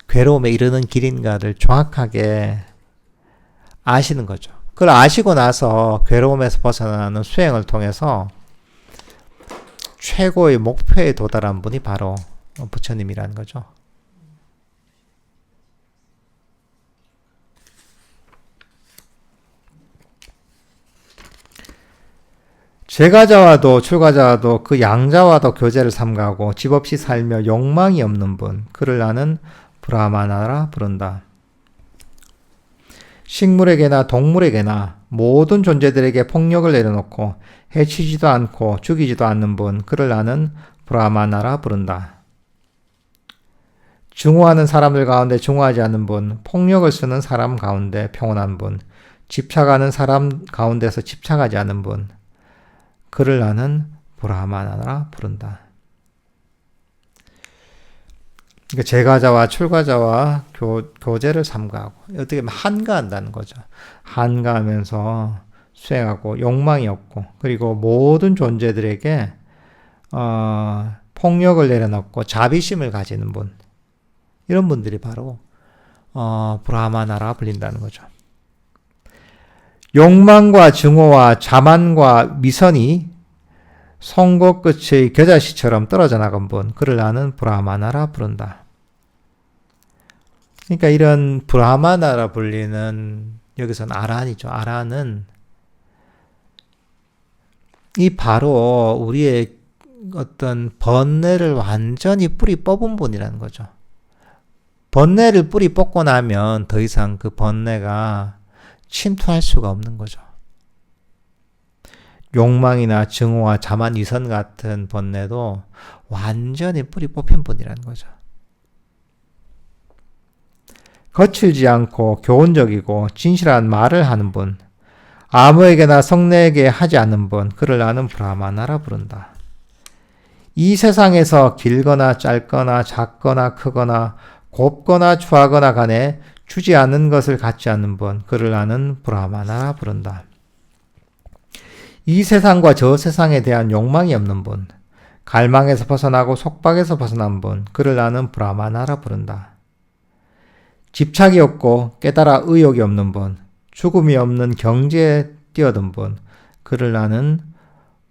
괴로움에 이르는 길인가를 정확하게 아시는 거죠. 그걸 아시고 나서 괴로움에서 벗어나는 수행을 통해서 최고의 목표에 도달한 분이 바로 부처님이라는 거죠. 제가자와도 출가자와도 그 양자와도 교제를 삼가하고 집 없이 살며 욕망이 없는 분, 그를 나는 브라마나라 부른다. 식물에게나 동물에게나 모든 존재들에게 폭력을 내려놓고 해치지도 않고 죽이지도 않는 분, 그를 나는 브라마나라 부른다. 증오하는 사람들 가운데 증오하지 않는 분, 폭력을 쓰는 사람 가운데 평온한 분, 집착하는 사람 가운데서 집착하지 않는 분, 그를 나는 브라마나라 부른다. 그러니까 제가자와 출가자와 교제를 삼가하고 어떻게 보면 한가한다는 거죠. 한가하면서 수행하고 욕망이 없고 그리고 모든 존재들에게 폭력을 내려놓고 자비심을 가지는 분, 이런 분들이 바로 브라마나라 불린다는 거죠. 욕망과 증오와 자만과 미선이 송곳 끝의 겨자씨처럼 떨어져 나간 분, 그를 나는 브라마나라 부른다. 그러니까 이런 브라마나라 불리는, 여기서는 아란이죠. 아란은 이 바로 우리의 어떤 번뇌를 완전히 뿌리 뽑은 분이라는 거죠. 번뇌를 뿌리 뽑고 나면 더 이상 그 번뇌가 침투할 수가 없는 거죠. 욕망이나 증오와 자만, 위선 같은 번뇌도 완전히 뿌리 뽑힌 분이라는 거죠. 거칠지 않고 교훈적이고 진실한 말을 하는 분, 아무에게나 성내게 하지 않는 분, 그를 나는 브라마나라 부른다. 이 세상에서 길거나 짧거나 작거나 크거나 곱거나 추하거나 간에 주지 않는 것을 갖지 않는 분, 그를 나는 브라마나라 부른다. 이 세상과 저 세상에 대한 욕망이 없는 분, 갈망에서 벗어나고 속박에서 벗어난 분, 그를 나는 브라마나라 부른다. 집착이 없고 깨달아 의욕이 없는 분, 죽음이 없는 경지에 뛰어든 분, 그를 나는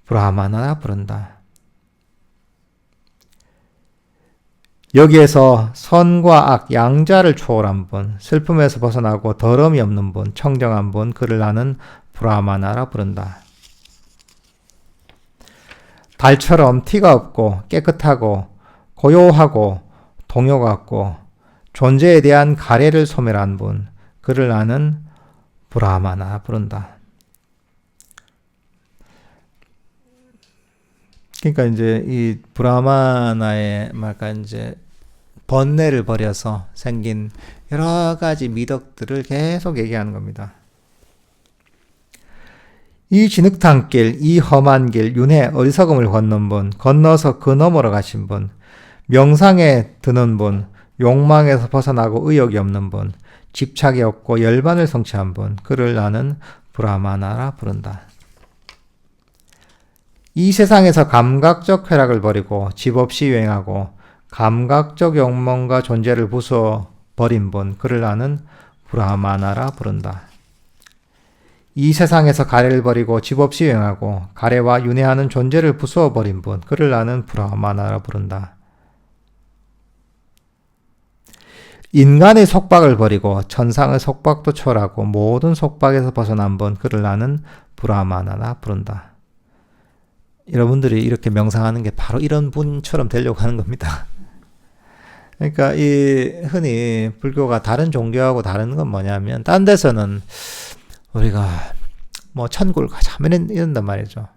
브라마나라 부른다. 여기에서 선과 악, 양자를 초월한 분, 슬픔에서 벗어나고 더러움이 없는 분, 청정한 분, 그를 나는 브라마나라 부른다. 달처럼 티가 없고 깨끗하고 고요하고 동요 같고 존재에 대한 가래를 소멸한 분, 그를 나는 브라마나 부른다. 그러니까 이제 이 브라마나의 이제 번뇌를 버려서 생긴 여러 가지 미덕들을 계속 얘기하는 겁니다. 이 진흙탕길, 이 험한 길, 윤회 어리석음을 걷는 분, 건너서 그 너머로 가신 분, 명상에 드는 분, 욕망에서 벗어나고 의욕이 없는 분, 집착이 없고 열반을 성취한 분, 그를 나는 브라마나라 부른다. 이 세상에서 감각적 쾌락을 버리고 집 없이 여행하고 감각적 욕망과 존재를 부숴 버린 분, 그를 나는 브라마나라 부른다. 이 세상에서 가래를 버리고 집 없이 여행하고 가래와 윤회하는 존재를 부숴 버린 분, 그를 나는 브라마나라 부른다. 인간의 속박을 버리고 천상의 속박도 초월하고 모든 속박에서 벗어난 분, 그를 나는 브라마나라 부른다. 여러분들이 이렇게 명상하는 게 바로 이런 분처럼 되려고 하는 겁니다. 그러니까 이 흔히 불교가 다른 종교하고 다른 건 뭐냐면, 딴 데서는 우리가 뭐 천국을 가자 이런단 말이죠.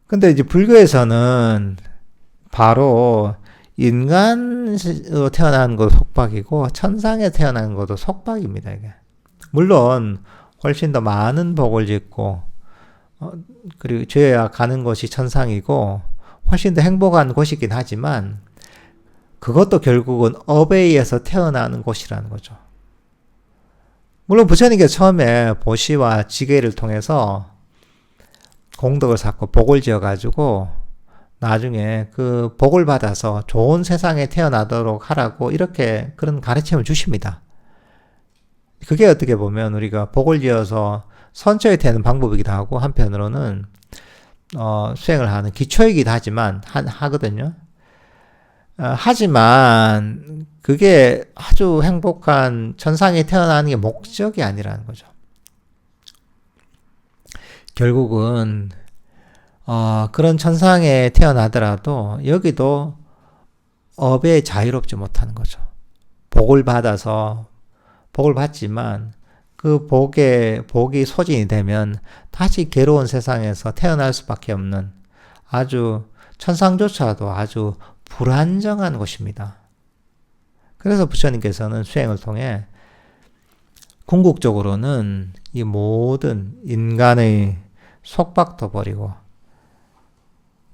근데 이제 불교에서는 바로 인간으로 태어나는 것도 속박이고 천상에 태어나는 것도 속박입니다. 이게 물론 훨씬 더 많은 복을 짓고 그리고 죄야 가는 곳이 천상이고 훨씬 더 행복한 곳이긴 하지만 그것도 결국은 업에 의해서 태어나는 곳이라는 거죠. 물론 부처님께서 처음에 보시와 지계를 통해서 공덕을 쌓고 복을 지어가지고 나중에 그 복을 받아서 좋은 세상에 태어나도록 하라고 이렇게 그런 가르침을 주십니다. 그게 어떻게 보면 우리가 복을 지어서 선처에 되는 방법이기도 하고 한편으로는 수행을 하는 기초이기도 하지만 하거든요. 하지만 그게 아주 행복한 천상에 태어나는 게 목적이 아니라는 거죠. 결국은 그런 천상에 태어나더라도 여기도 업에 자유롭지 못하는 거죠. 복을 받지만 그 복이 소진이 되면 다시 괴로운 세상에서 태어날 수밖에 없는 천상조차도 아주 불안정한 곳입니다. 그래서 부처님께서는 수행을 통해 궁극적으로는 이 모든 인간의 속박도 버리고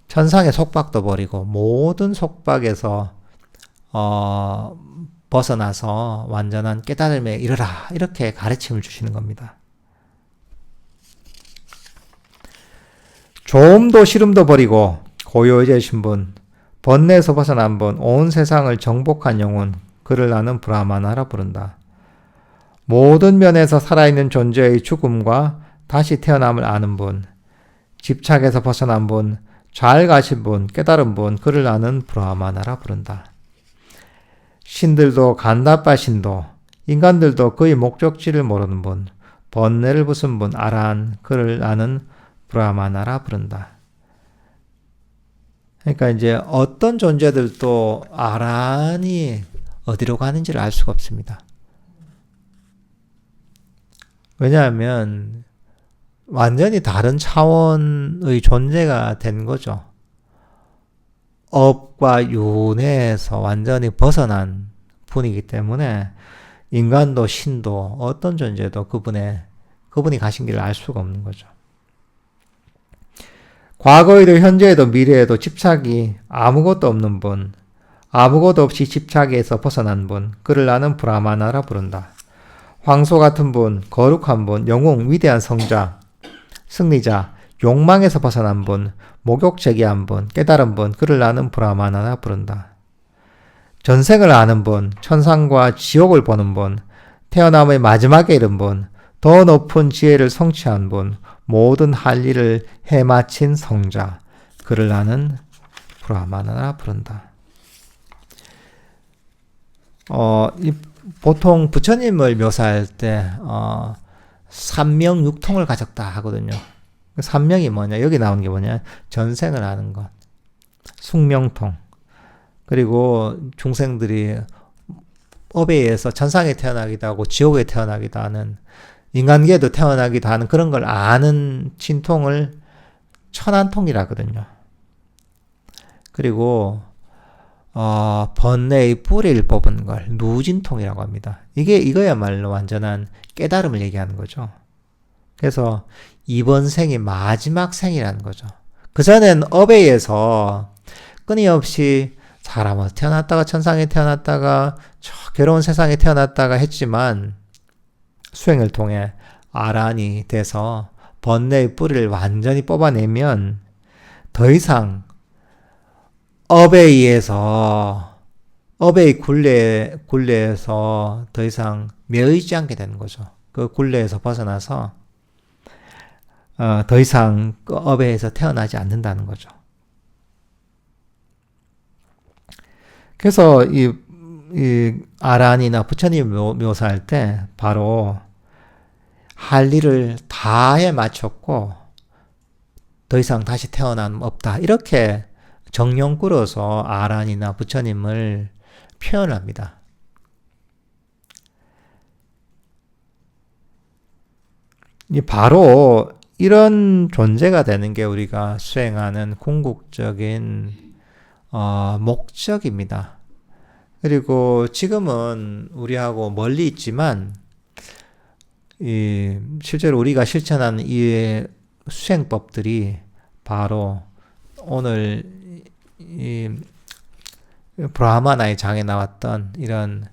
천상의 속박도 버리고 모든 속박에서 벗어나서 완전한 깨달음에 이르라 이렇게 가르침을 주시는 겁니다. 조음도 시름도 버리고 고요해지신 분, 번뇌에서 벗어난 분, 온 세상을 정복한 영혼, 그를 나는 브라마나라 부른다. 모든 면에서 살아있는 존재의 죽음과 다시 태어남을 아는 분, 집착에서 벗어난 분, 잘 가신 분, 깨달은 분, 그를 나는 브라마나라 부른다. 신들도 간다빠 신도, 인간들도 그의 목적지를 모르는 분, 번뇌를 부순 분, 아란, 그를 나는 브라마나라 부른다. 그러니까 이제 어떤 존재들도 아란이 어디로 가는지를 알 수가 없습니다. 왜냐하면 완전히 다른 차원의 존재가 된 거죠. 업과 윤회에서 완전히 벗어난 분이기 때문에 인간도 신도 어떤 존재도 그분이 가신 길을 알 수가 없는 거죠. 과거에도 현재에도 미래에도 집착이 아무것도 없는 분, 아무것도 없이 집착에서 벗어난 분, 그를 나는 브라마나라 부른다. 황소 같은 분, 거룩한 분, 영웅, 위대한 성자, 승리자, 욕망에서 벗어난 분, 목욕 제기한 분, 깨달은 분, 그를 나는 브라마나라 부른다. 전생을 아는 분, 천상과 지옥을 보는 분, 태어남의 마지막에 이른 분, 더 높은 지혜를 성취한 분, 모든 할 일을 해마친 성자, 그를 나는 브라마나라 부른다. 보통 부처님을 묘사할 때 삼명육통을 가졌다 하거든요. 삼명이 뭐냐? 여기 나온 게 뭐냐? 전생을 아는 것, 숙명통, 그리고 중생들이 업에 의해서 천상에 태어나기도 하고 지옥에 태어나기도 하는, 인간계에도 태어나기도 하는 그런 걸 아는 진통을 천안통이라 하거든요. 그리고 번뇌의 뿌리를 뽑은 걸 누진통이라고 합니다. 이거야말로 완전한 깨달음을 얘기하는 거죠. 그래서 이번 생이 마지막 생이라는 거죠. 그전엔 업에 의해서 끊임없이 사람으로 태어났다가 천상에 태어났다가 저 괴로운 세상에 태어났다가 했지만 수행을 통해 아란이 돼서 번뇌의 뿌리를 완전히 뽑아내면 더 이상 업에 의해서 업의 굴레에서 더 이상 매이지 않게 되는 거죠. 그 굴레에서 벗어나서 더 이상 그 업에 의해서 태어나지 않는다는 거죠. 그래서 이 아란이나 부처님 묘사할 때 바로 할 일을 다 해 마쳤고 더 이상 다시 태어남 없다, 이렇게 정령 끌어서 아란이나 부처님을 표현합니다. 바로 이런 존재가 되는 게 우리가 수행하는 궁극적인 목적입니다. 그리고 지금은 우리하고 멀리 있지만 실제로 우리가 실천하는 이 수행법들이 바로 오늘 이 브라마나의 장에 나왔던 이런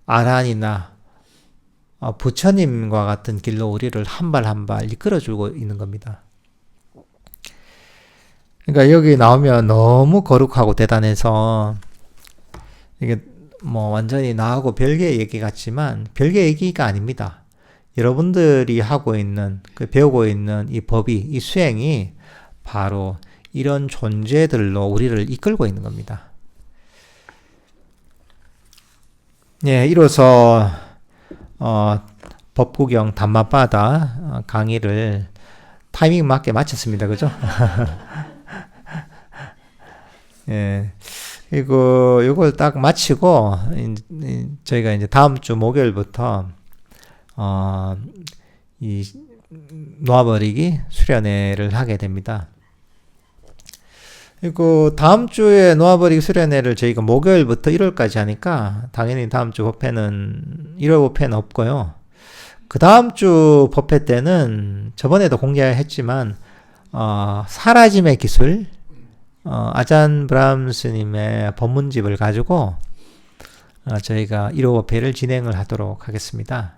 아란이나 부처님과 같은 길로 우리를 한 발 한 발 이끌어주고 있는 겁니다. 그러니까 여기 나오면 너무 거룩하고 대단해서 이게 뭐 완전히 나하고 별개의 얘기 같지만 별개의 얘기가 아닙니다. 여러분들이 하고 있는, 배우고 있는 이 법이, 이 수행이 바로 이런 존재들로 우리를 이끌고 있는 겁니다. 예, 이로써 법구경 담마바다 강의를 타이밍 맞게 마쳤습니다. 그죠? 예. 그리고 요걸 딱 마치고 저희가 이제 다음 주 목요일부터 이 놓아버리기 수련회를 하게 됩니다. 그리고 다음 주에 놓아버리기 수련회를 저희가 목요일부터 1월까지 하니까 당연히 다음 주 법회는 1월 법회는 없고요. 그 다음 주 법회 때는 저번에도 공개했지만 사라짐의 기술 아잔 브람스님의 법문집을 가지고 저희가 1호 법회를 진행을 하도록 하겠습니다.